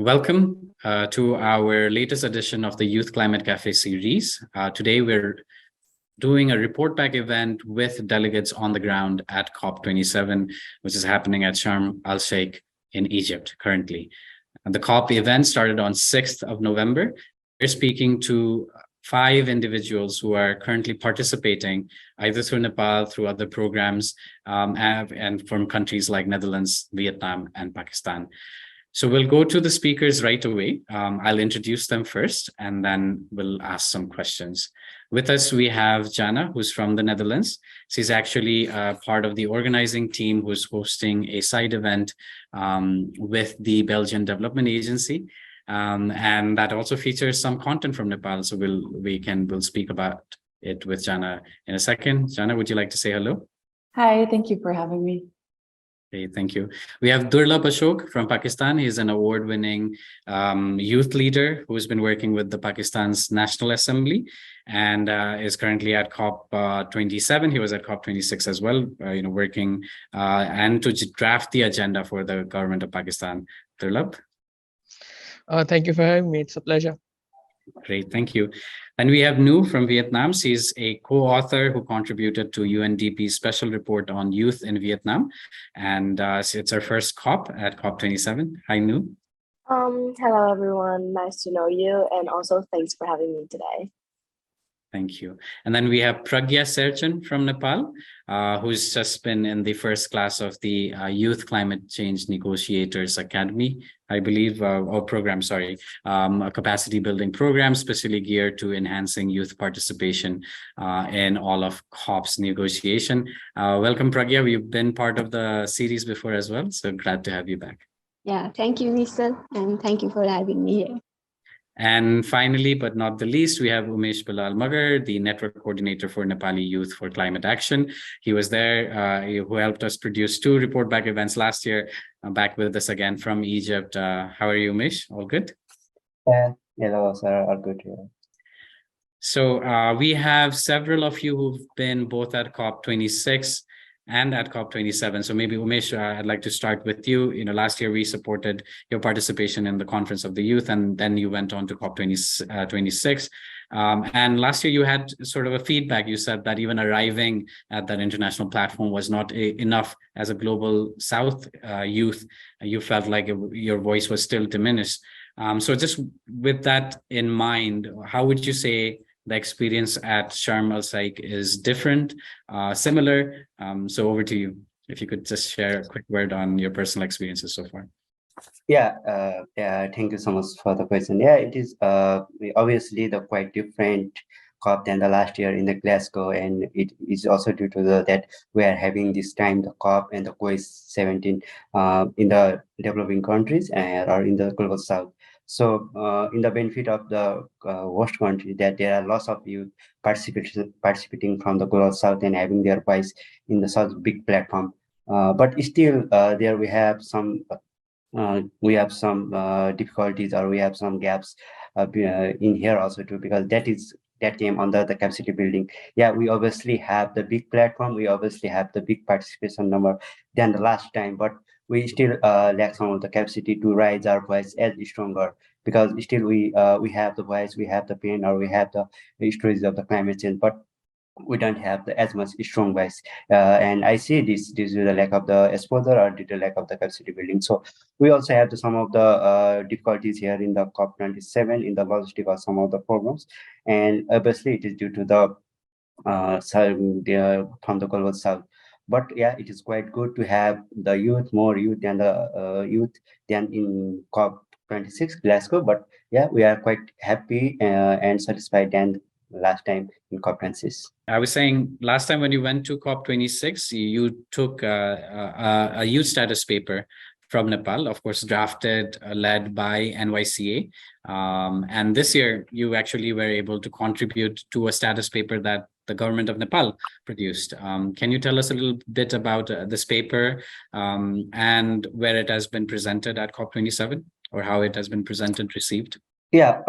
Welcome to our latest edition of the Youth Climate Cafe series. Today, we're doing a report back event with delegates on the ground at COP27, which is happening at Sharm el-Sheikh in Egypt currently. And the COP event started on 6th of November. We're speaking to 5 individuals who are currently participating either through Nepal, through other programs, and from countries like Netherlands, Vietnam, and Pakistan. So we'll go to the speakers right away. I'll introduce them first, and then we'll ask some questions. With us, we have Jana, who's from the Netherlands. She's actually part of the organizing team who's hosting a side event with the Belgian Development Agency. And that also features some content from Nepal. So we'll speak about it with Jana in a second. Jana, would you like to say hello? Hi, thank you for having me. Okay, thank you. We have Durlabh Ashok from Pakistan. He's an award-winning youth leader who's been working with the Pakistan's National Assembly and is currently at COP27. He was at COP26 as well, working and to draft the agenda for the government of Pakistan. Durlabh? Thank you for having me. It's a pleasure. Great, thank you. And we have Nhu from Vietnam. She's a co-author who contributed to UNDP's special report on youth in Vietnam. And it's her first COP at COP27. Hi, Nhu. Hello, everyone. Nice to know you. And also thanks for having me today. Thank you. And then we have Pragya Sherchan from Nepal, who's just been in the first class of the Youth Climate Change Negotiators Academy, I believe, or program, sorry, a capacity building program specially geared to enhancing youth participation in all of COP's negotiation. Welcome, Pragya. You've been part of the series before as well, so glad to have you back. Yeah, thank you, Nischal, and thank you for having me here. And finally, but not the least, we have Umesh Balal Magar, the network coordinator for Nepali Youth for Climate Action. He was there, who helped us produce 2 report back events last year, back with us again from Egypt. How are you, Umesh? All good? Yeah, hello, sir. All good here. So we have several of you who've been both at COP26 and at COP27. So maybe Umesh, I'd like to start with you. Last year we supported your participation in the Conference of the Youth, and then you went on to COP26. And last year you had sort of a feedback. You said that even arriving at that international platform was not enough as a global South youth. You felt like your voice was still diminished. So just with that in mind, how would you say the experience at Sharm el-Sheikh is different, similar? So over to you, if you could just share a quick word on your personal experiences so far. Yeah, thank you so much for the question. Yeah, it is obviously the quite different COP than the last year in the Glasgow, and it is also due to that we are having this time the COP and the COP27 in the developing countries or in the global South. So in the benefit of the host country, that there are lots of youth participating from the global South and having their voice in the such big platform. But still there we have some difficulties, or we have some gaps in here also too, because that came under the capacity building. Yeah, we obviously have the big platform, we obviously have the big participation number than the last time, but we still lack some of the capacity to raise our voice as stronger, because still we have the voice, we have the pain, or we have the stories of the climate change, but we don't have as much strong voice. And I see this is the lack of the exposure or the lack of the capacity building. So we also have some of the difficulties here in the COP27 in the logistic of some of the programs, and obviously it is due to the from the global South. But yeah, it is quite good to have the more youth than the youth than in COP26 Glasgow. But yeah, we are quite happy and satisfied than last time in COP26. I was saying last time when you went to COP26, you took a youth status paper from Nepal, of course, drafted, led by NYCA. And this year, you actually were able to contribute to a status paper that the government of Nepal produced. Can you tell us a little bit about this paper and where it has been presented at COP27, or how it has been presented, received? Yeah,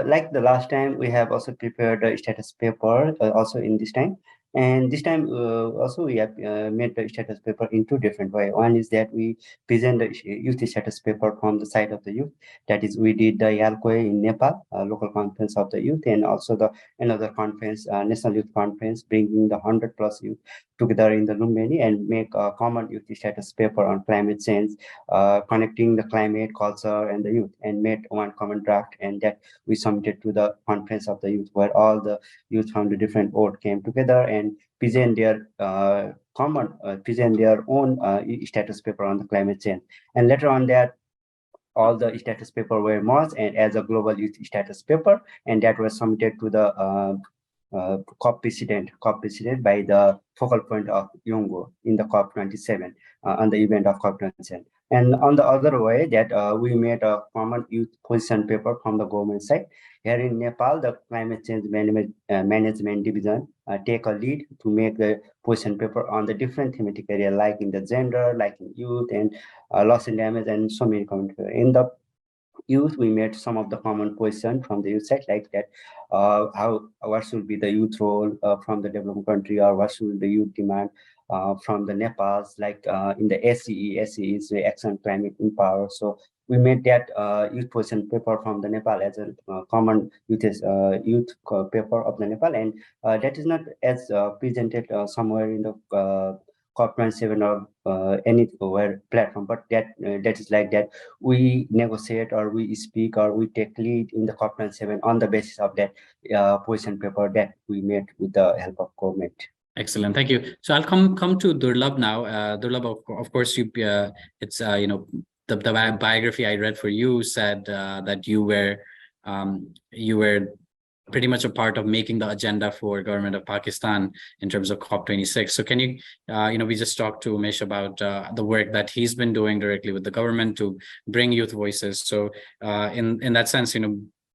like the last time, we have also prepared a status paper also in this time. And this time also we have made the status paper in two different ways. One is that we present the youth status paper from the side of the youth. That is, we did the Yalkoi in Nepal, local conference of the youth, and also the another conference, National Youth Conference, bringing the 100+ youth together in the Lumbini and make a common youth status paper on climate change, connecting the climate, culture, and the youth, and made one common draft, and that we submitted to the conference of the youth, where all the youth from the different board came together and present their present their own status paper on the climate change. And later on that, all the status paper were merged and as a global youth status paper, and that was submitted to the COP president by the focal point of Yongo in the COP27 on the event of COP27. And on the other way, that we made a common youth position paper from the government side. Here in Nepal, the climate change management division take a lead to make the position paper on the different thematic area, like in the gender, like in youth, and loss and damage, and so many community. In the youth, we made some of the common question from the youth side, like that what should be the youth role from the developing country, or what should the youth demand from the Nepal's, like in the SCE is the Action Climate in Power. So we made that youth position paper from the Nepal as a common youth paper of the Nepal, and that is not as presented somewhere in the COP27 or anywhere platform, but that is like that we negotiate or we speak or we take lead in the COP27 on the basis of that position paper that we made with the help of government. Excellent, thank you. So I'll come to Durlabh now. Durlabh, of course, it's you know, the biography I read for you said that you were pretty much a part of making the agenda for government of Pakistan in terms of COP26. So can you, we just talked to Umesh about the work that he's been doing directly with the government to bring youth voices. So in that sense,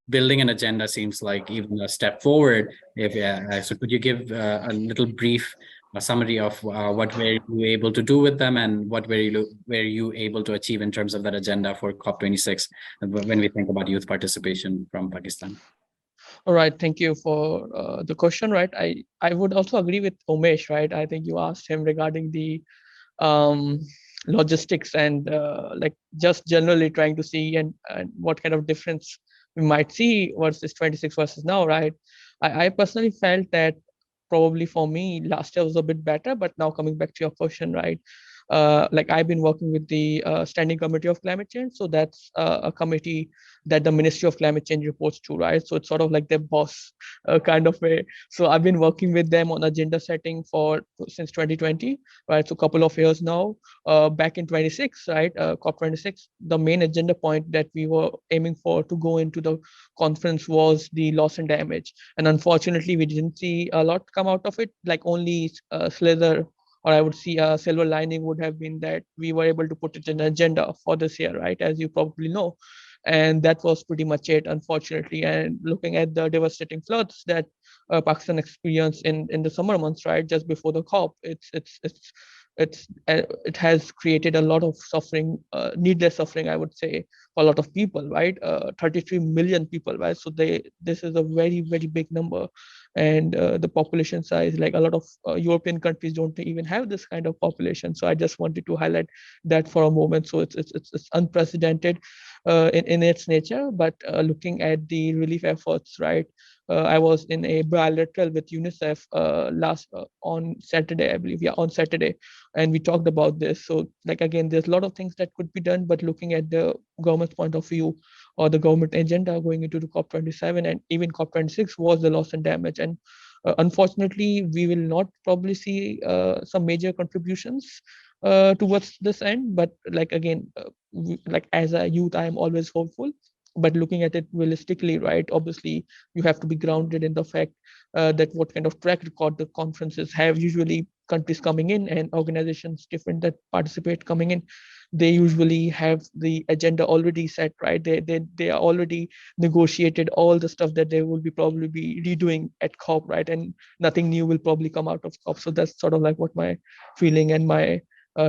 building an agenda seems like even a step forward. So could you give a little brief summary of what were you able to do with them, and what were you able to achieve in terms of that agenda for COP26 when we think about youth participation from Pakistan? All right, thank you for the question. Right, I would also agree with Umesh. Right, I think you asked him regarding the logistics and like just generally trying to see and what kind of difference we might see versus 26 versus now. Right, I personally felt that probably for me last year was a bit better, but now coming back to your question, right, like I've been working with the Standing Committee of Climate Change. So that's a committee that the Ministry of Climate Change reports to, right? So it's sort of like their boss kind of way. So I've been working with them on agenda setting since 2020, right? So a couple of years now. Back in 26, right, COP26, the main agenda point that we were aiming for to go into the conference was the loss and damage. And unfortunately, we didn't see a lot come out of it, like only slither, or I would see a silver lining would have been that we were able to put it in an agenda for this year, right, as you probably know. And that was pretty much it, unfortunately. And looking at the devastating floods that Pakistan experienced in the summer months, right, just before the COP, it has created a lot of suffering, needless suffering, I would say, for a lot of people, right? 33 million people, right? So this is a very, very big number. And the population size, like a lot of European countries don't even have this kind of population. So I just wanted to highlight that for a moment. So it's unprecedented in its nature, but looking at the relief efforts, right? I was in a bilateral with UNICEF on Saturday, I believe, on Saturday, and we talked about this. So like, again, there's a lot of things that could be done, but looking at the government's point of view or the government agenda going into the COP27 and even COP26 was the loss and damage. And unfortunately, we will not probably see some major contributions towards this end. But like, again, like as a youth, I am always hopeful. But looking at it realistically, right, obviously you have to be grounded in the fact that what kind of track record the conferences have. Usually countries coming in and organizations different that participate coming in, they usually have the agenda already set, right? They are already negotiated all the stuff that they will be probably be redoing at COP, right? And nothing new will probably come out of COP. So that's sort of like what my feeling and my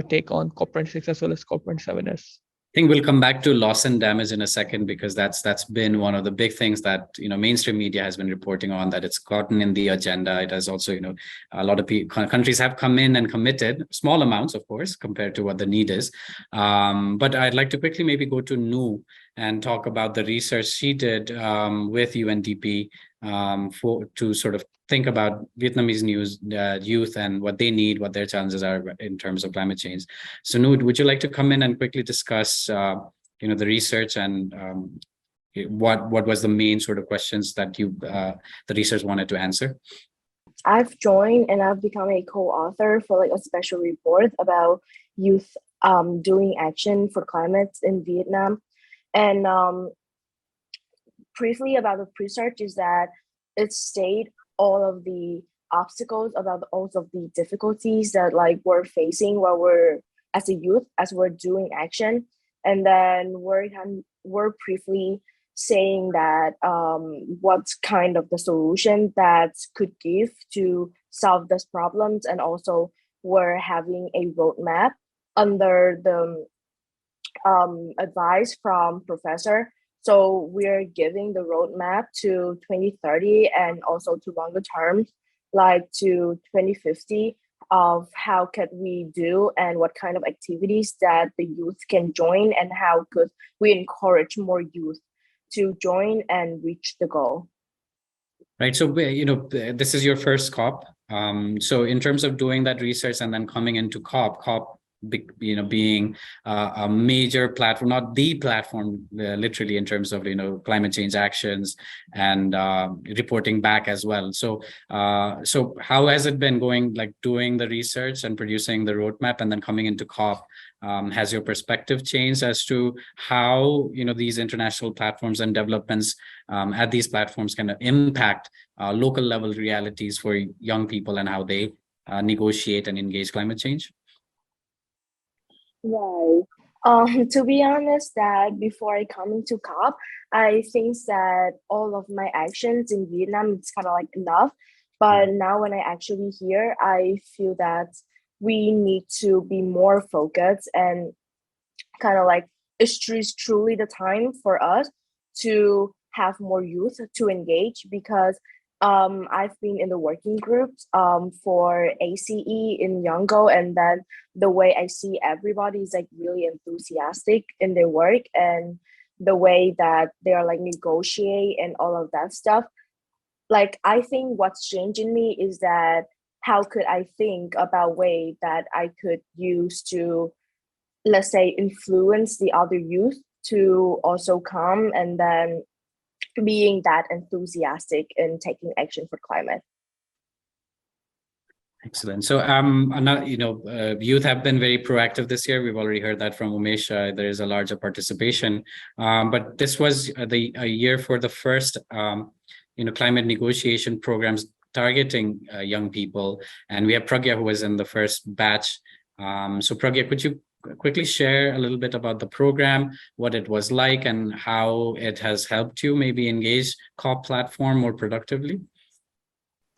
take on COP26 as well as COP27 is. think we'll come back to loss and damage in a second, because that's been one of the big things that mainstream media has been reporting on, that it's gotten in the agenda. It has also a lot of countries have come in and committed small amounts, of course, compared to what the need is. But I'd like to quickly maybe go to Nhu and talk about the research she did with UNDP to sort of think about Vietnamese youth and what they need, what their challenges are in terms of climate change. So Nhu, would you like to come in and quickly discuss the research and what was the main sort of questions that the research wanted to answer? I've joined and I've become a co-author for like a special report about youth doing action for climate in Vietnam. And briefly about the research is that it stated all of the obstacles, about all of the difficulties that like we're facing while we're as a youth, as we're doing action. And then we're briefly saying that what kind of the solution that could give to solve these problems. And also we're having a roadmap under the advice from professor. So we're giving the roadmap to 2030 and also to longer term, like to 2050, of how could we do and what kind of activities that the youth can join, and how could we encourage more youth to join and reach the goal. Right. So, this is your first COP. So in terms of doing that research and then coming into COP, being a major platform, not the platform, literally in terms of climate change actions and reporting back as well. So how has it been going, like doing the research and producing the roadmap and then coming into COP? Has your perspective changed as to how these international platforms and developments at these platforms can impact local level realities for young people and how they negotiate and engage climate change? Right. To be honest, that before I come into COP, I think that all of my actions in Vietnam, it's kind of like enough. But now when I actually here, I feel that we need to be more focused, and kind of like it's truly the time for us to have more youth to engage, because I've been in the working groups for ACE in Yangon, and then the way I see everybody is like really enthusiastic in their work, and the way that they are like negotiate and all of that stuff. Like, I think what's changing me is that how could I think about way that I could use to, let's say, influence the other youth to also come and then being that enthusiastic in taking action for climate. Excellent. So, youth have been very proactive this year. We've already heard that from Umesh. There is a larger participation, but this was a year for the first, climate negotiation programs targeting young people, and we have Pragya, who was in the first batch. So, Pragya, could you quickly share a little bit about the program, what it was like, and how it has helped you maybe engage COP platform more productively?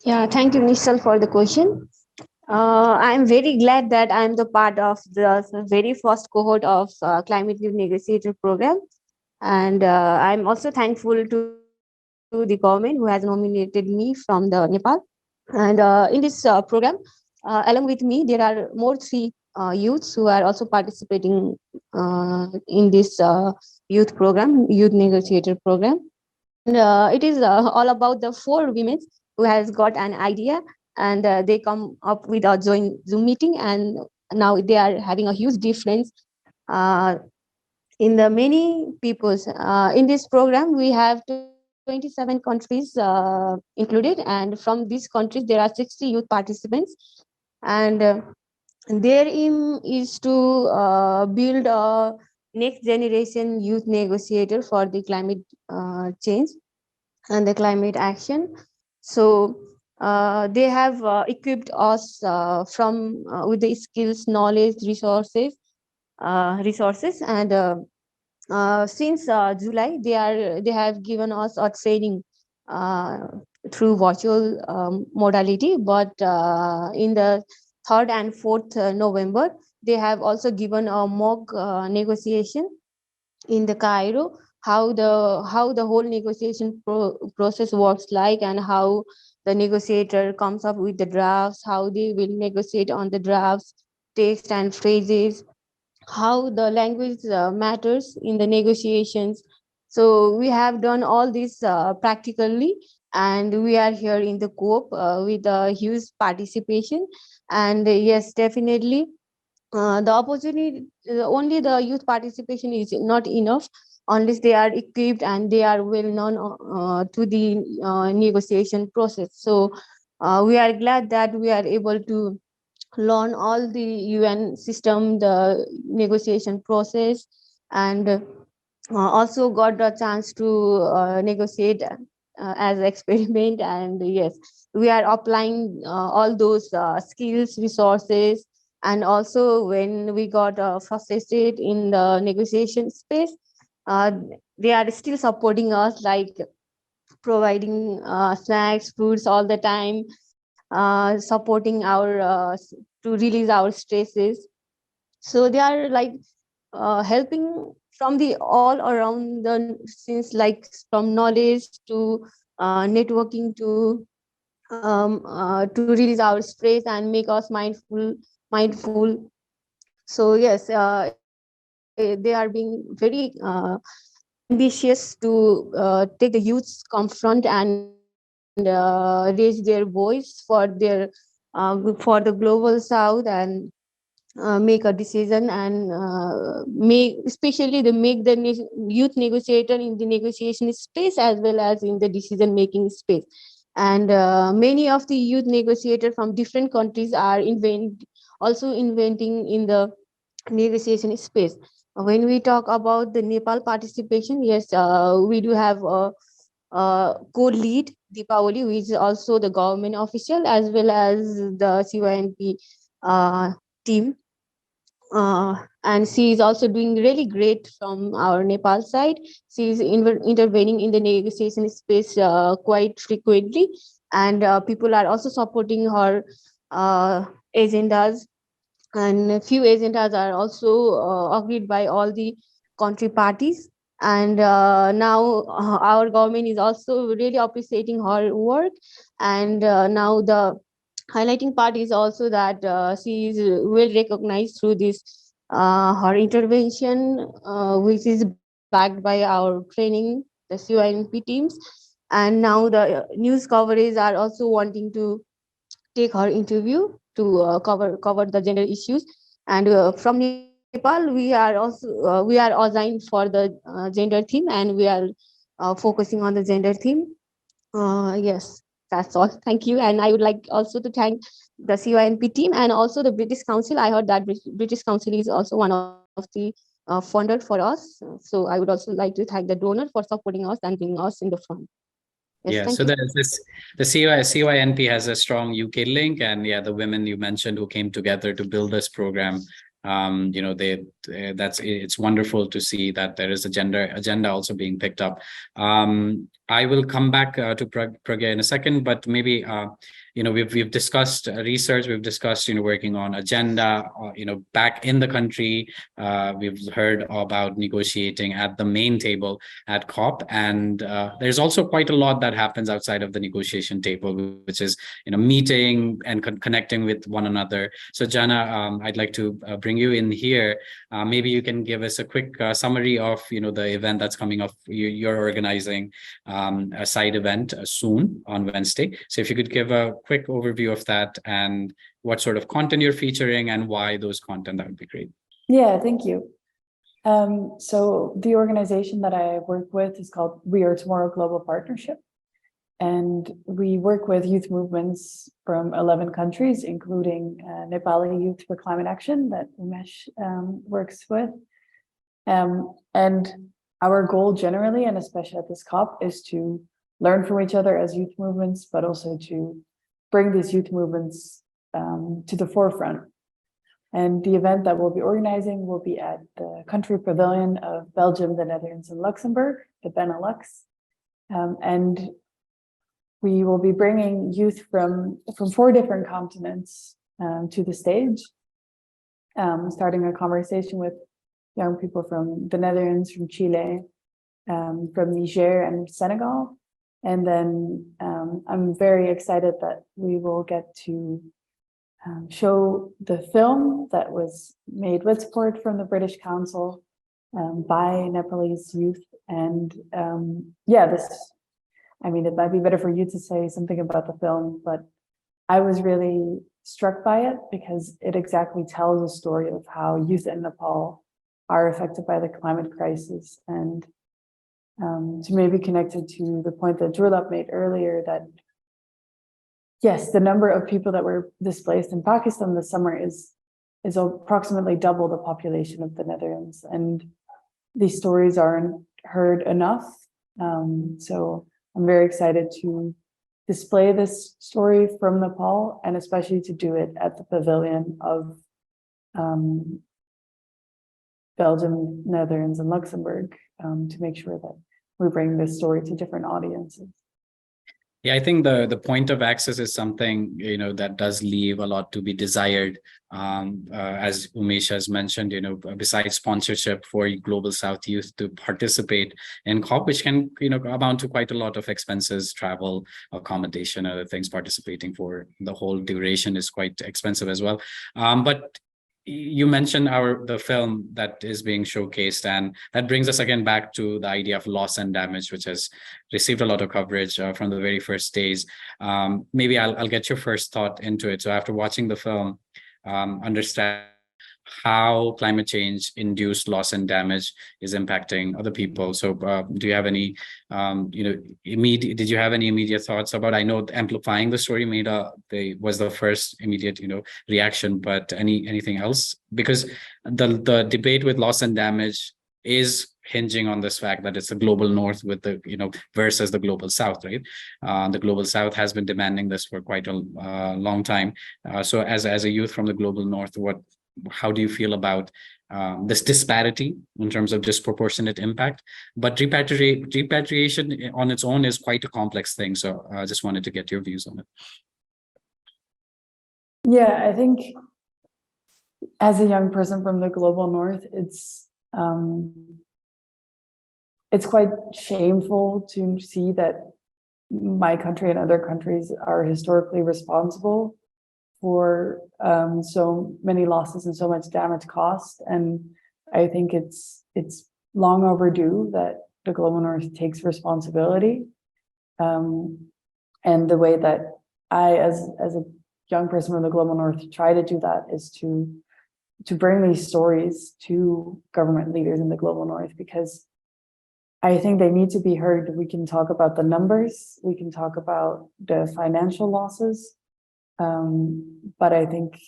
Yeah, thank you, Nischal, for the question. I'm very glad that I'm the part of the very first cohort of Climate Youth Negotiator program. And I'm also thankful to the government who has nominated me from the Nepal. And in this program, along with me, there are more three youths who are also participating in this youth program, Youth Negotiator program. And it is all about the 4 women who has got an idea, and they come up with a joint Zoom meeting, and now they are having a huge difference in the many peoples. In this program, we have 27 countries included, and from these countries, there are 60 youth participants. And their aim is to build a next generation youth negotiator for the climate change and the climate action. So they have equipped us from with the skills, knowledge, resources, and since July, they have given us a training through virtual modality. But in the 3rd and 4th November, they have also given a mock negotiation in the Cairo, how the whole negotiation process works like, and how the negotiator comes up with the drafts, how they will negotiate on the drafts, text and phrases, how the language matters in the negotiations. So we have done all this practically, and we are here in the COP with a huge participation. And yes, definitely, the opportunity, only the youth participation is not enough unless they are equipped and they are well known to the negotiation process. So we are glad that we are able to learn all the UN system, the negotiation process, and also got the chance to negotiate as experiment. And yes, we are applying all those skills, resources, and also when we got frustrated in the negotiation space, uh, they are still supporting us, like providing snacks, fruits all the time, supporting our to release our stresses. So they are like helping from the all around the since, like from knowledge to networking to release our stress and make us mindful. So yes, they are being very ambitious to take the youth's confront and raise their voice for the global south, and make a decision, and make especially the make the youth negotiator in the negotiation space as well as in the decision making space. And many of the youth negotiators from different countries are also inventing in the negotiation space. When we talk about the Nepal participation, yes, we do have a co-lead Deepavali, who is also the government official as well as the CYNP team. And she is also doing really great from our Nepal side. She is intervening in the negotiation space quite frequently, and people are also supporting her agendas, and a few agendas are also agreed by all the country parties. And now our government is also really appreciating her work. And now the highlighting part is also that she is well recognized through this her intervention, which is backed by our training, the CYNP teams. And now the news coverage are also wanting to take her interview to cover the gender issues. And from Nepal, we are assigned for the gender theme, and we are focusing on the gender theme. Yes, that's all. Thank you. And I would like also to thank the CYNP team and also the British Council. I heard that British Council is also one of the funder for us. So I would also like to thank the donor for supporting us and bringing us in the front. Yes, Yeah, thank so you. the CYNP has a strong UK link, and yeah, the women you mentioned who came together to build this program, it's wonderful to see that there is a gender agenda also being picked up. I will come back to Pragya in a second, but maybe we've discussed research, we've discussed working on agenda, back in the country. We've heard about negotiating at the main table at COP, and there's also quite a lot that happens outside of the negotiation table, which is meeting and connecting with one another. So Jana, I'd like to bring you in here. Maybe you can give us a quick summary of the event that's coming up. You're organizing a side event soon on Wednesday. So if you could give a quick overview of that and what sort of content you're featuring and why those content, that would be great. Yeah, thank you. So the organization that I work with is called We Are Tomorrow Global Partnership. And we work with youth movements from 11 countries, including Nepali Youth for Climate Action that Umesh works with. And our goal generally, and especially at this COP, is to learn from each other as youth movements, but also to bring these youth movements to the forefront. And the event that we'll be organizing will be at the country pavilion of Belgium, the Netherlands, and Luxembourg, the Benelux. And we will be bringing youth from 4 different continents to the stage, starting a conversation with young people from the Netherlands, from Chile, from Niger and Senegal. And then I'm very excited that we will get to show the film that was made with support from the British Council by Nepalese youth. And yeah, I mean, it might be better for you to say something about the film, but I was really struck by it because it exactly tells a story of how youth in Nepal are affected by the climate crisis. And to maybe connect it to the point that Durlabh made earlier, that yes, the number of people that were displaced in Pakistan this summer is approximately double the population of the Netherlands. And these stories aren't heard enough. So I'm very excited to display this story from Nepal, and especially to do it at the pavilion of Belgium, Netherlands, and Luxembourg, to make sure that we bring this story to different audiences. Yeah, I think the point of access is something, that does leave a lot to be desired. As Umesh has mentioned, besides sponsorship for Global South youth to participate in COP, which can, amount to quite a lot of expenses, travel, accommodation, other things. Participating for the whole duration is quite expensive as well. But you mentioned the film that is being showcased, and that brings us again back to the idea of loss and damage, which has received a lot of coverage from the very first days. Maybe I'll get your first thought into it. So after watching the film, understand how climate change induced loss and damage is impacting other people. So do you have any did you have any immediate thoughts about, I know amplifying the story was the first immediate reaction, but anything else? Because the debate with loss and damage is hinging on this fact that it's the global north with the versus the global south, right? The global south has been demanding this for quite a long time. So as a youth from the global north, how do you feel about this disparity in terms of disproportionate impact? But repatriation on its own is quite a complex thing. So I just wanted to get your views on it. Yeah, I think as a young person from the global north, it's quite shameful to see that my country and other countries are historically responsible for so many losses and so much damage caused. And I think it's long overdue that the global north takes responsibility. And the way that I, as a young person from the global north, try to do that is to bring these stories to government leaders in the global north, because I think they need to be heard. We can talk about the numbers, we can talk about the financial losses, but I think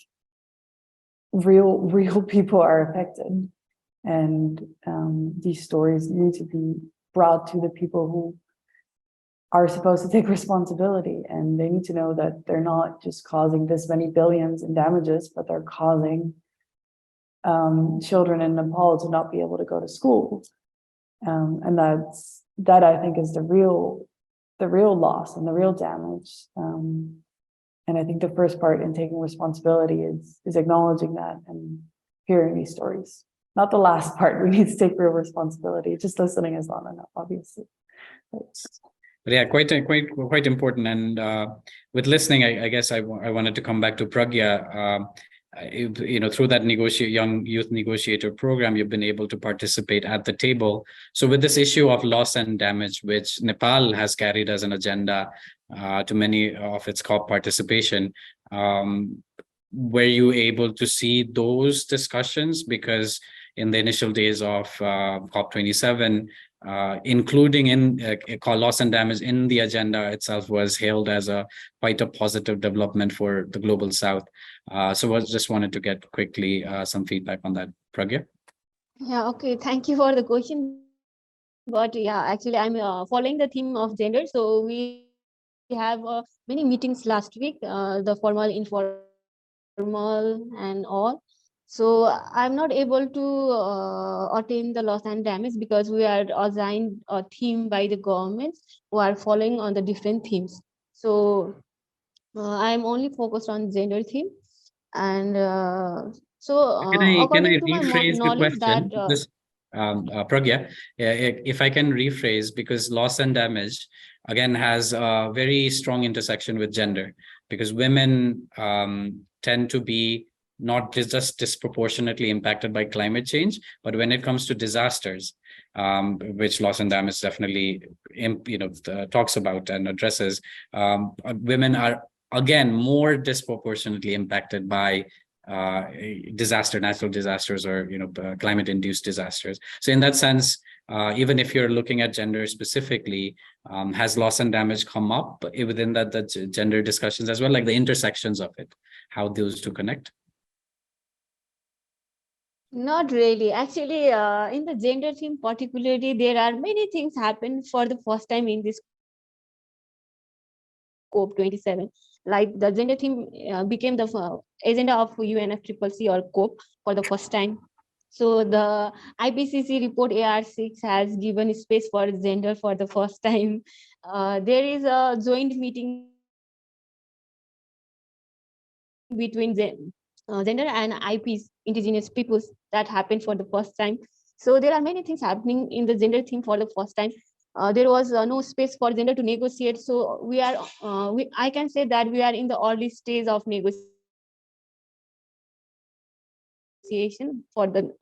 real people are affected, and these stories need to be brought to the people who are supposed to take responsibility, and they need to know that they're not just causing this many billions in damages, but they're causing children in Nepal to not be able to go to school, and that I think is the real loss and the real damage. And I think the first part in taking responsibility is acknowledging that and hearing these stories. Not the last part. We need to take real responsibility. Just listening is not enough, obviously. But yeah, quite important. And with listening, I guess I wanted to come back to Pragya. Through that young youth negotiator program, you've been able to participate at the table. So with this issue of loss and damage, which Nepal has carried as an agenda to many of its COP participation, were you able to see those discussions? Because in the initial days of COP27, including in loss and damage in the agenda itself was hailed as quite a positive development for the global south. So I just wanted to get quickly some feedback on that. Pragya? Yeah, okay. Thank you for the question. But yeah, actually, I'm following the theme of gender. So we have many meetings last week, the formal, informal, and all. So I'm not able to attain the loss and damage because we are assigned a theme by the government who are following on the different themes. So I'm only focused on gender theme. And So Can I according to my rephrase the knowledge that question? Because, Pragya, if I can rephrase, because loss and damage again has a very strong intersection with gender, because women tend to be not just disproportionately impacted by climate change, but when it comes to disasters, which loss and damage definitely talks about and addresses, women are again more disproportionately impacted by natural disasters, or climate induced disasters. So in that sense, even if you're looking at gender specifically, has loss and damage come up within the gender discussions as well, like the intersections of it, how those two connect? not really. Actually, in the gender theme particularly, there are many things happen for the first time in this COP27. Like the gender theme became the agenda of UNFCCC or COP for the first time. So the IPCC report AR6 has given space for gender for the first time. There is a joint meeting between gender and IPs, indigenous peoples, that happened for the first time. So there are many things happening in the gender theme for the first time. There was no space for gender to negotiate. So we are, I can say that we are in the early stage of negotiation for the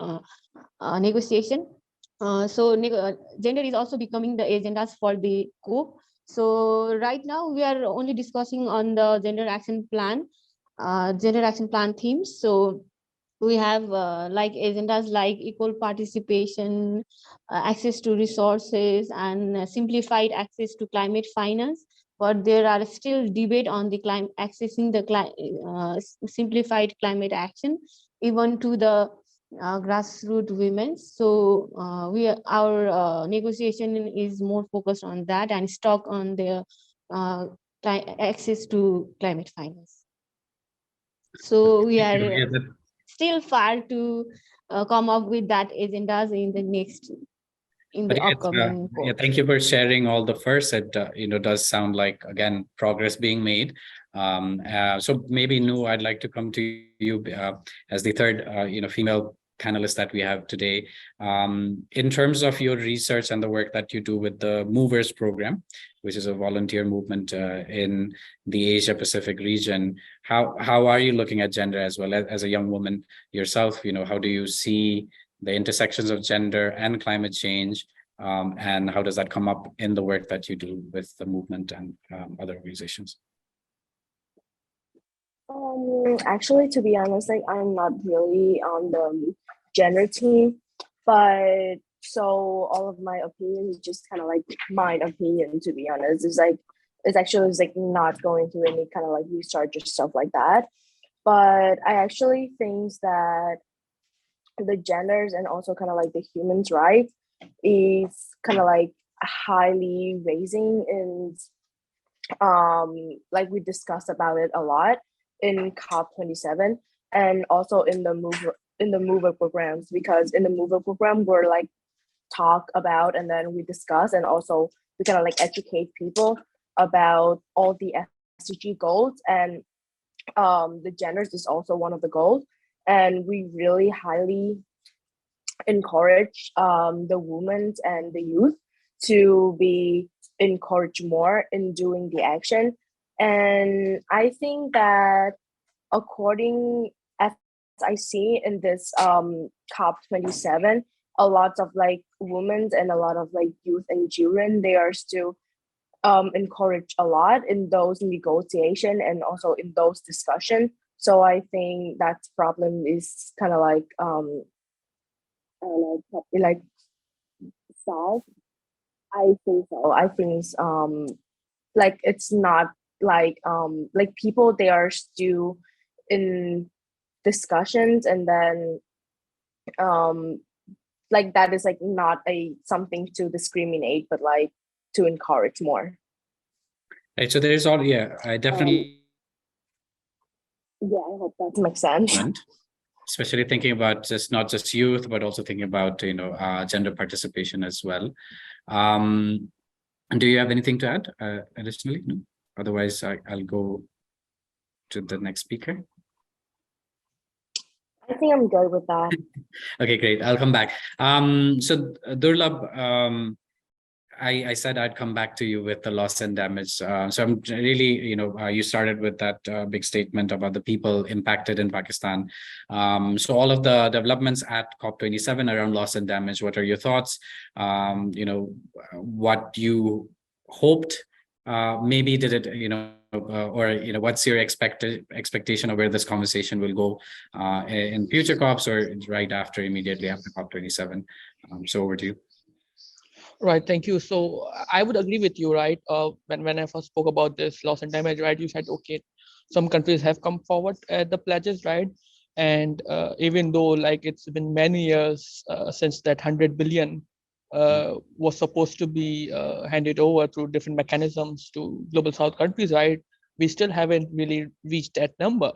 negotiation. Gender is also becoming the agendas for the COP. So right now we are only discussing on the gender action plan themes. So we have like agendas like equal participation, access to resources, and simplified access to climate finance. But there are still debate on the accessing the simplified climate action, even to the grassroots women. So our negotiation is more focused on that and stuck on the access to climate finance. So we are still far to come up with that agendas in the upcoming. Thank you for sharing all the first. It does sound like, again, progress being made. So maybe Nhu, I'd like to come to you as the third female panelist that we have today. In terms of your research and the work that you do with the Movers program, which is a volunteer movement in the Asia Pacific region, how are you looking at gender as well as a young woman yourself? How do you see the intersections of gender and climate change, and how does that come up in the work that you do with the movement and other organizations? Actually, to be honest, like I'm not really on the gender team, but so all of my opinions just kind of like my opinion. To be honest, it's actually like not going through any kind of like research or stuff like that. But I actually think that the genders and also kind of like the humans' right is kind of like highly raising, and like we discussed about it a lot in COP27 and also in the mover programs, because in the mover program we're like talk about and then we discuss, and also we kind of like educate people about all the SDG goals, and the genders is also one of the goals, and we really highly encourage the women and the youth to be encouraged more in doing the action. And I think that according as I see in this COP27, a lot of like women and a lot of like youth and children, they are still encouraged a lot in those negotiation and also in those discussions. So I think that problem is kind of like like solved. I think so. I think like it's not like people, they are still in discussions, and then like that is like not a something to discriminate, but like to encourage more. Right. So there is all, I definitely. Yeah, I hope that makes sense. Especially thinking about not just youth, but also thinking about gender participation as well. Do you have anything to add additionally? No? Otherwise, I'll go to the next speaker. I think I'm good with that. Okay, great. I'll come back. So Durlabh, I said I'd come back to you with the loss and damage. So I'm really, you started with that big statement about the people impacted in Pakistan. So all of the developments at COP27 around loss and damage, what are your thoughts? What you hoped, maybe did it, or what's your expectation of where this conversation will go in future COPs or right after, immediately after COP27? So over to you. Right, thank you. So I would agree with you, right? When I first spoke about this loss and damage, right, you said, okay, some countries have come forward at the pledges, right? And even though like it's been many years since that 100 billion was supposed to be handed over through different mechanisms to global South countries, right? We still haven't really reached that number.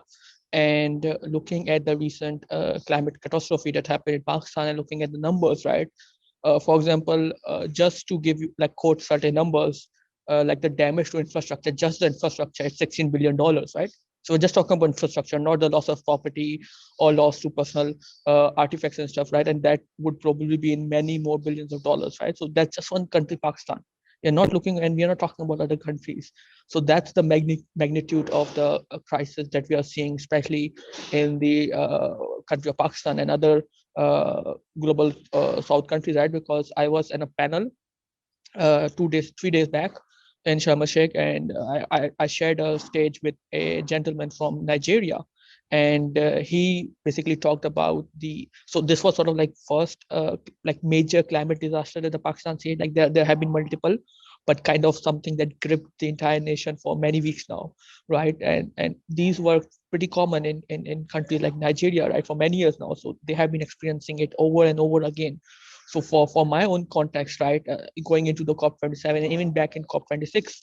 And looking at the recent climate catastrophe that happened in Pakistan and looking at the numbers, right? For example, just to give you like quote certain numbers, like the damage to infrastructure, just the infrastructure is $16 billion, right? So we're just talking about infrastructure, not the loss of property or loss to personal artifacts and stuff, right? And that would probably be in many more billions of dollars, right? So that's just one country, Pakistan. We're not looking, and we're not talking about other countries. So that's the magnitude of the crisis that we are seeing, especially in the country of Pakistan and other global South countries, right? Because I was in a panel 3 days back in Sharm el Sheikh, and I shared a stage with a gentleman from Nigeria, and he basically talked about so this was sort of like first like major climate disaster that the Pakistan seen. Like there have been multiple, but kind of something that gripped the entire nation for many weeks now, right? And these were pretty common in countries like Nigeria, right, for many years now. So they have been experiencing it over and over again. So for my own context, right, going into the COP27 and even back in COP26,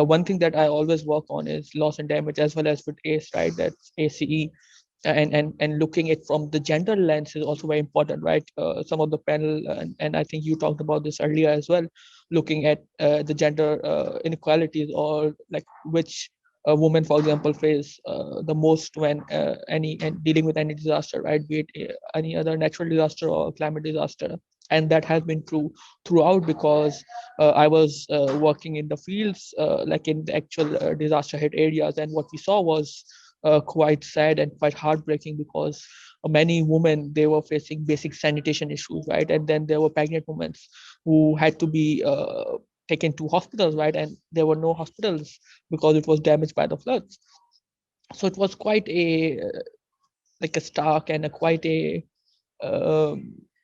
one thing that I always work on is loss and damage, as well as with ACE, right? That's ACE. And looking at from the gender lens is also very important, right? Some of the panel, and I think you talked about this earlier as well, looking at the gender inequalities, or like which women, for example, face the most when and dealing with any disaster, right? Be it any other natural disaster or climate disaster. And that has been true throughout, because I was working in the fields, like in the actual disaster hit areas, and what we saw was quite sad and quite heartbreaking, because many women, they were facing basic sanitation issues, right? And then there were pregnant women who had to be taken to hospitals, right? And there were no hospitals because it was damaged by the floods. So it was quite a like a stark and a quite a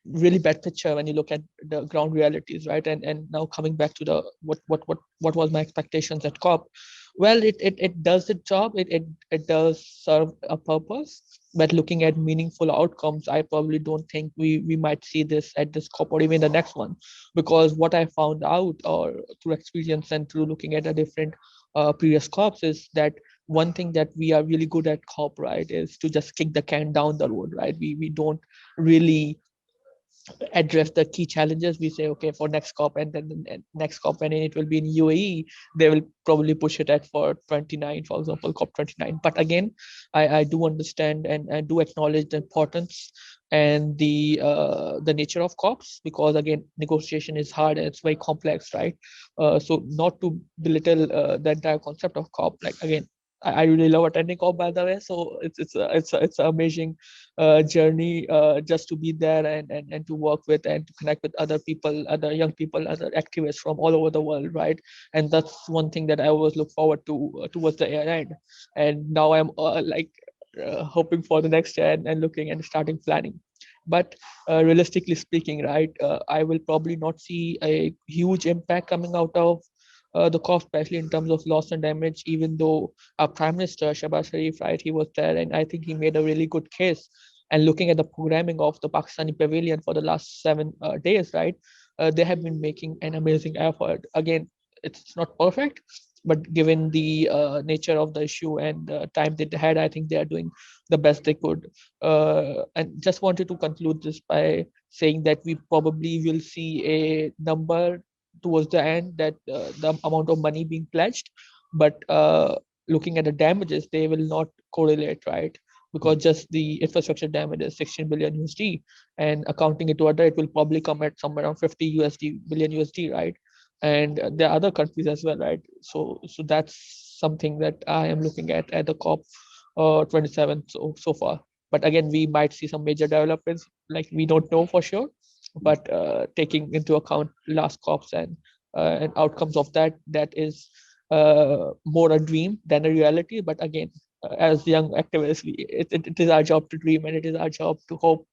really bad picture when you look at the ground realities, right? And now coming back to the what was my expectations at COP. Well, it does its job. It does serve a purpose, but looking at meaningful outcomes, I probably don't think we might see this at this COP or even the next one. Because what I found out, or through experience and through looking at the different previous COPs, is that one thing that we are really good at COP, right, is to just kick the can down the road, right? We don't really address the key challenges. We say, okay, for next COP, and then the next COP, and it will be in UAE, they will probably push it at for 29, for example, COP 29. But again, I do understand and I do acknowledge the importance and the nature of COPs, because again, negotiation is hard and it's very complex, right? So not to belittle the entire concept of COP, like again, I really love attending COP, by the way. So it's an amazing journey, just to be there and to work with and to connect with other people, other young people, other activists from all over the world, right? And that's one thing that I always look forward to towards the end. And now I'm hoping for the next year and looking and starting planning. But realistically speaking, right, I will probably not see a huge impact coming out of the COP, especially in terms of loss and damage, even though our Prime Minister, Shehbaz Sharif, right, he was there, and I think he made a really good case. And looking at the programming of the Pakistani pavilion for the last 7 days, right, they have been making an amazing effort. Again, it's not perfect, but given the nature of the issue and the time that they had, I think they are doing the best they could. And just wanted to conclude this by saying that we probably will see a number towards the end, that the amount of money being pledged, but looking at the damages, they will not correlate, right? because just the infrastructure damage is 16 billion USD, and accounting it to other, it will probably come at somewhere around 50 billion USD, right? And there are other countries as well, right? So that's something that I am looking at the COP 27 so far. But again, we might see some major developments, like we don't know for sure, but taking into account last COPs and outcomes of that, that is more a dream than a reality. But again, as young activists, it is our job to dream, and it is our job to hope.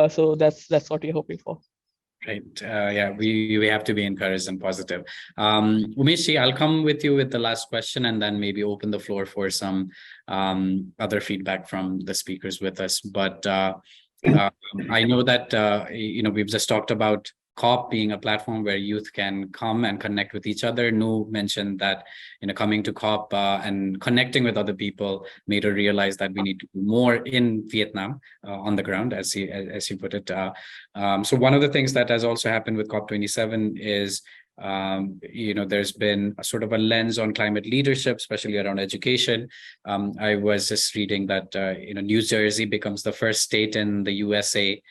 So that's what we're hoping for. Right. Yeah, we have to be encouraged and positive. Umesh, I'll come with you with the last question and then maybe open the floor for some other feedback from the speakers with us. But I know that we've just talked about COP being a platform where youth can come and connect with each other. Nhu mentioned that coming to COP and connecting with other people made her realize that we need to do more in Vietnam on the ground, as you put it. So one of the things that has also happened with COP27 is there's been a sort of a lens on climate leadership, especially around education. I was just reading that New Jersey becomes the first state in the USA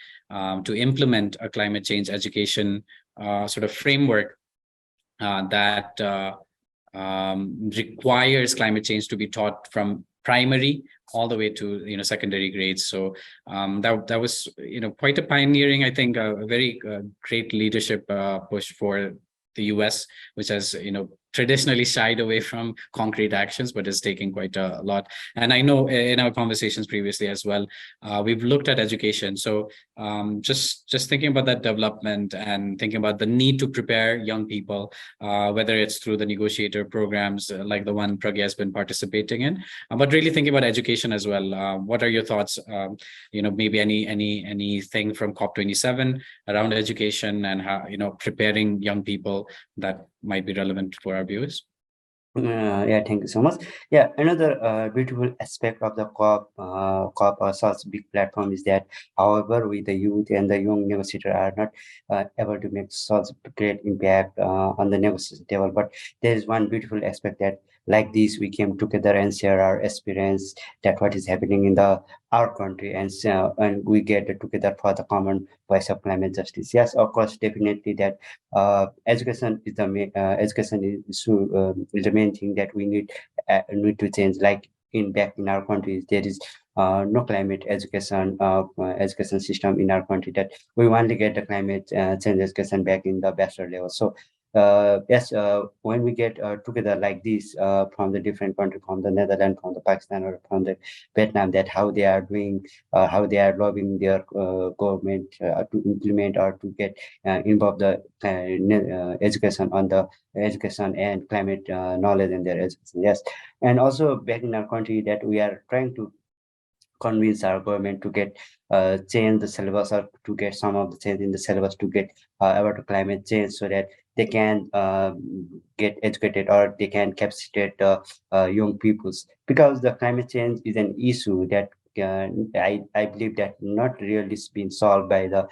to implement a climate change education sort of framework that requires climate change to be taught from primary all the way to secondary grades. So that was quite a pioneering, I think, a very great leadership push for the US, which has traditionally shied away from concrete actions, but is taking quite a lot. And I know in our conversations previously as well, we've looked at education. So just thinking about that development and thinking about the need to prepare young people, whether it's through the negotiator programs like the one Pragya has been participating in, but really thinking about education as well. What are your thoughts? Maybe anything from COP27 around education and how preparing young people that might be relevant for our viewers? Yeah, thank you so much. Yeah, another beautiful aspect of the COP or such big platform is that, however, with the youth and the young negotiator are not able to make such great impact on the negotiation table. But there is one beautiful aspect that, like this, we came together and share our experience that what is happening in our country, and we get together for the common voice of climate justice. Yes, of course, definitely that education is the main thing that we need to change. Like back in our countries, there is no climate education system in our country, that we want to get the climate change education back in the bachelor level. So yes, when we get together like this from the different country, from the Netherlands, from the Pakistan, or from the Vietnam, that how they are doing, how they are lobbying their government to implement or to get involved the education on the education and climate knowledge in their education. Yes, and also back in our country, that we are trying to convince our government to get change the syllabus, or to get some of the change in the syllabus to get about climate change, so that they can get educated, or they can capacitate the young peoples, because the climate change is an issue that I believe that not really been solved by the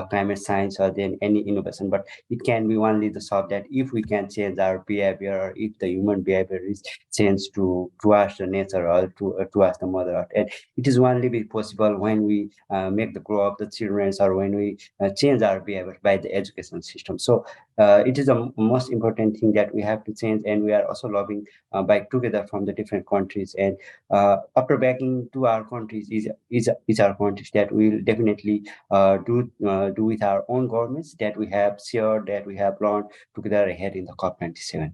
climate science or then any innovation, but it can be only the solve that if we can change our behavior, or if the human behavior is changed towards the nature, or towards the mother earth. And it is only be possible when we make the grow up the children, or when we change our behavior by the education system. So it is the most important thing that we have to change, and we are also lobbying by together from the different countries. And after backing to our countries is our countries, that we will definitely do with our own governments, that we have shared, that we have learned together ahead in the COP27.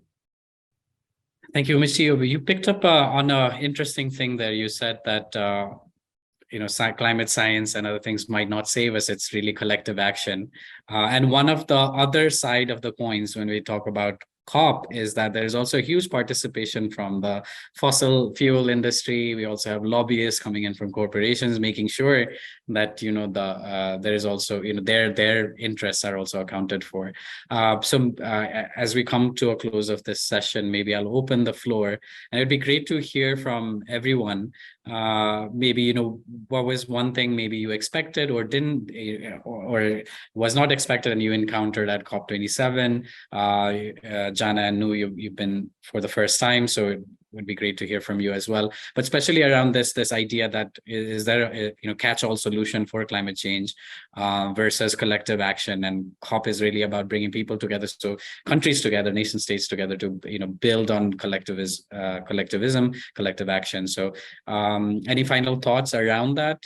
Thank you, Mr. You picked up on an interesting thing there. You said that climate science and other things might not save us. It's really collective action. And one of the other side of the coins when we talk about COP is that there's also a huge participation from the fossil fuel industry. We also have lobbyists coming in from corporations, making sure that there is also their interests are also accounted for. So as we come to a close of this session, maybe I'll open the floor, and it'd be great to hear from everyone. Maybe what was one thing maybe you expected or didn't, or was not expected, and you encountered at COP27. Jana and Nhu, you've been for the first time, so would be great to hear from you as well. But especially around this idea that is there a catch-all solution for climate change versus collective action, and COP is really about bringing people together, so countries together, nation states together, to build on collectivism, collective action. So any final thoughts around that?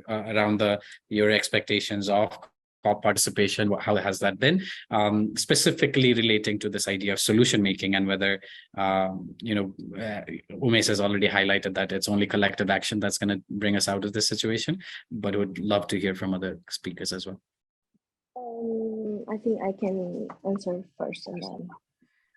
Around your expectations of COP participation, how has that been, specifically relating to this idea of solution making, and whether Umesh has already highlighted that it's only collective action that's going to bring us out of this situation, but would love to hear from other speakers as well. I think I can answer first, and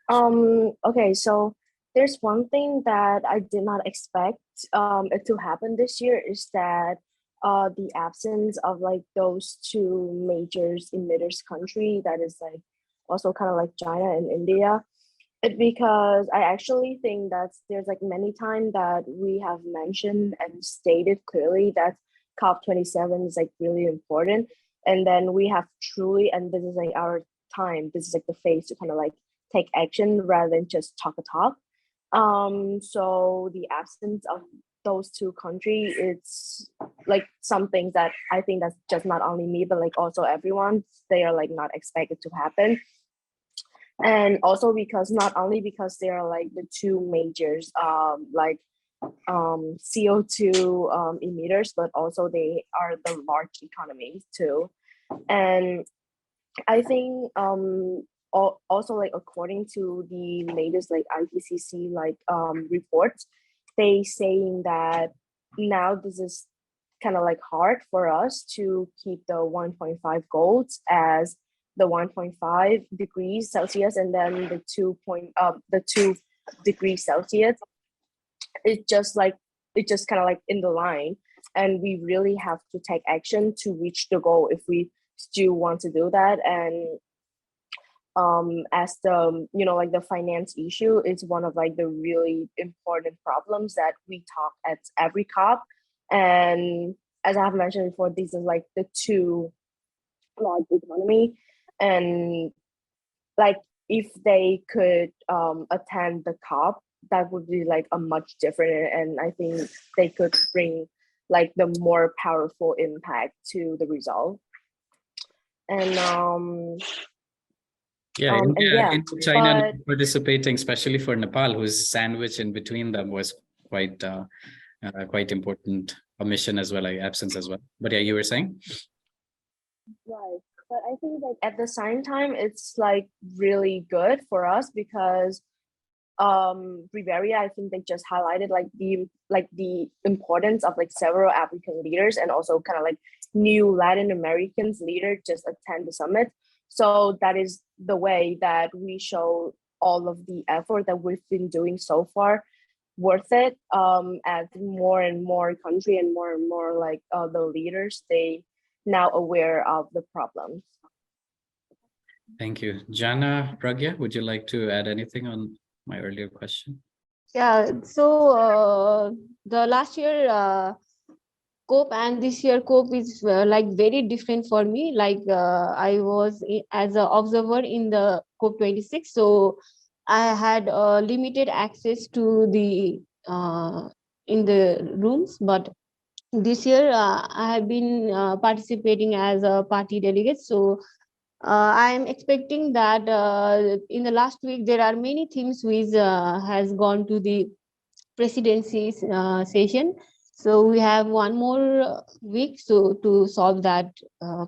then okay, so there's one thing that I did not expect it to happen this year, is that the absence of like those two major emitters country, that is like also kind of like China and India. Because I actually think that there's like many times that we have mentioned and stated clearly that COP27 is like really important, and then we have truly, and this is like our time, this is like the phase to kind of like take action rather than just talk a talk. So the absence of those two countries, it's like something that I think that's just not only me, but like also everyone, they are like not expected to happen. And also because not only because they are like the two majors CO2 emitters, but also they are the large economies too. And I think also like according to the latest like IPCC like reports, they saying that now this is kind of like hard for us to keep the 1.5 goals as the 1.5 degrees Celsius and then the 2 degrees Celsius. It's just kind of like in the line, and we really have to take action to reach the goal if we still want to do that. And as the like the finance issue is one of like the really important problems that we talk at every COP. And as I have mentioned before, these are like the two large economy, and like if they could attend the COP, that would be like a much different, and I think they could bring like the more powerful impact to the result. And China participating, especially for Nepal, whose sandwich in between them was quite important, omission as well, like absence as well. But yeah, you were saying? Right. But I think like at the same time, it's like really good for us because Riveria, I think they just highlighted like the importance of like several African leaders and also kind of like new Latin Americans leaders just attend the summit. So that is the way that we show all of the effort that we've been doing so far worth it, as more and more country and more like the leaders, they now aware of the problems. Thank you. Jana, Pragya, would you like to add anything on my earlier question? Yeah, so the last year COP and this year COP is like very different for me. Like I was as an observer in the COP26, so I had limited access to the in the rooms, but this year I have been participating as a party delegate. So I am expecting that in the last week there are many themes which has gone to the presidency session. So we have one more week to solve that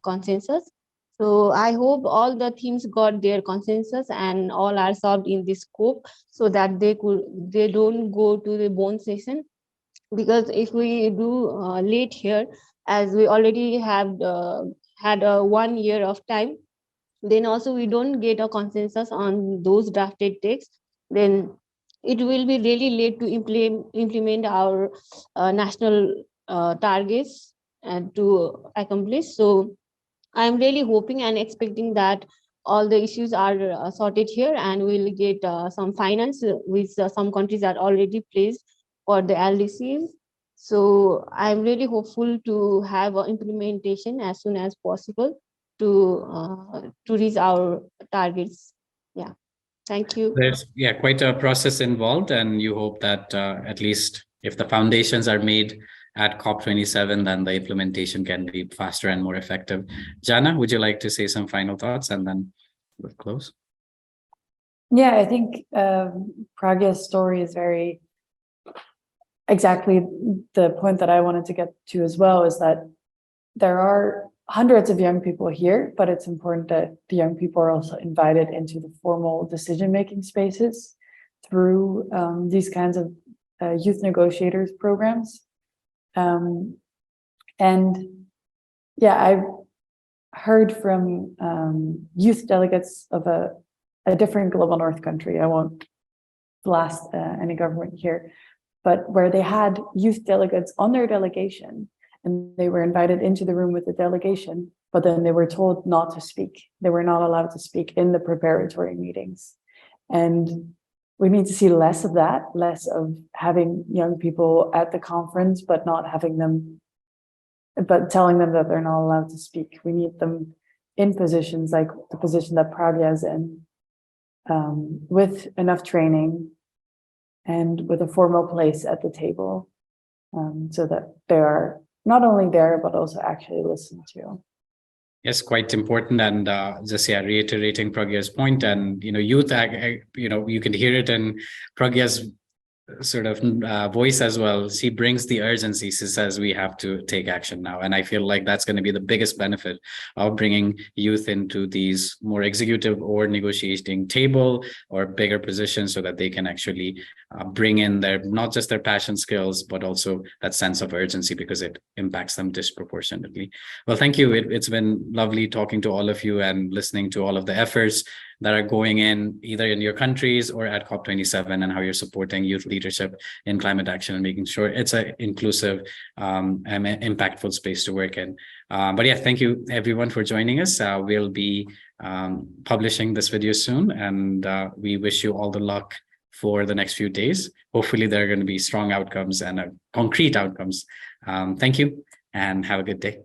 consensus. So I hope all the themes got their consensus and all are solved in this scope, so that they don't go to the bone session. Because if we do late here, as we already have had 1 year of time, then also we don't get a consensus on those drafted texts, then it will be really late to implement our national targets and to accomplish. So I'm really hoping and expecting that all the issues are sorted here, and we'll get some finance, which some countries are already placed for the LDCs. So I'm really hopeful to have implementation as soon as possible to reach our targets. Yeah. Thank you. There's quite a process involved, and you hope that at least if the foundations are made at COP27, then the implementation can be faster and more effective. Jana, would you like to say some final thoughts and then we'll close? Yeah, I think Pragya's story is very exactly the point that I wanted to get to as well, is that there are hundreds of young people here, but it's important that the young people are also invited into the formal decision-making spaces through these kinds of youth negotiators programs. And yeah, I've heard from youth delegates of a different global north country. I won't blast any government here, but where they had youth delegates on their delegation, and they were invited into the room with the delegation, but then they were told not to speak. They were not allowed to speak in the preparatory meetings. And we need to see less of that, less of having young people at the conference, but not having them, but telling them that they're not allowed to speak. We need them in positions like the position that Pragya is in, with enough training and with a formal place at the table, so that they are not only there, but also actually listened to. Yes, quite important. And just reiterating Pragya's point, and youth, you can hear it in Pragya's sort of voice as well. She brings the urgency. She says we have to take action now, and I feel like that's going to be the biggest benefit of bringing youth into these more executive or negotiating table or bigger positions, so that they can actually bring in their not just their passion skills, but also that sense of urgency, because it impacts them disproportionately. Well, thank you. It's been lovely talking to all of you and listening to all of the efforts that are going in either in your countries or at COP27, and how you're supporting youth leadership in climate action and making sure it's an inclusive and impactful space to work in. But yeah, thank you everyone for joining us. We'll be publishing this video soon, and we wish you all the luck for the next few days. Hopefully there are going to be strong outcomes and concrete outcomes. Thank you and have a good day.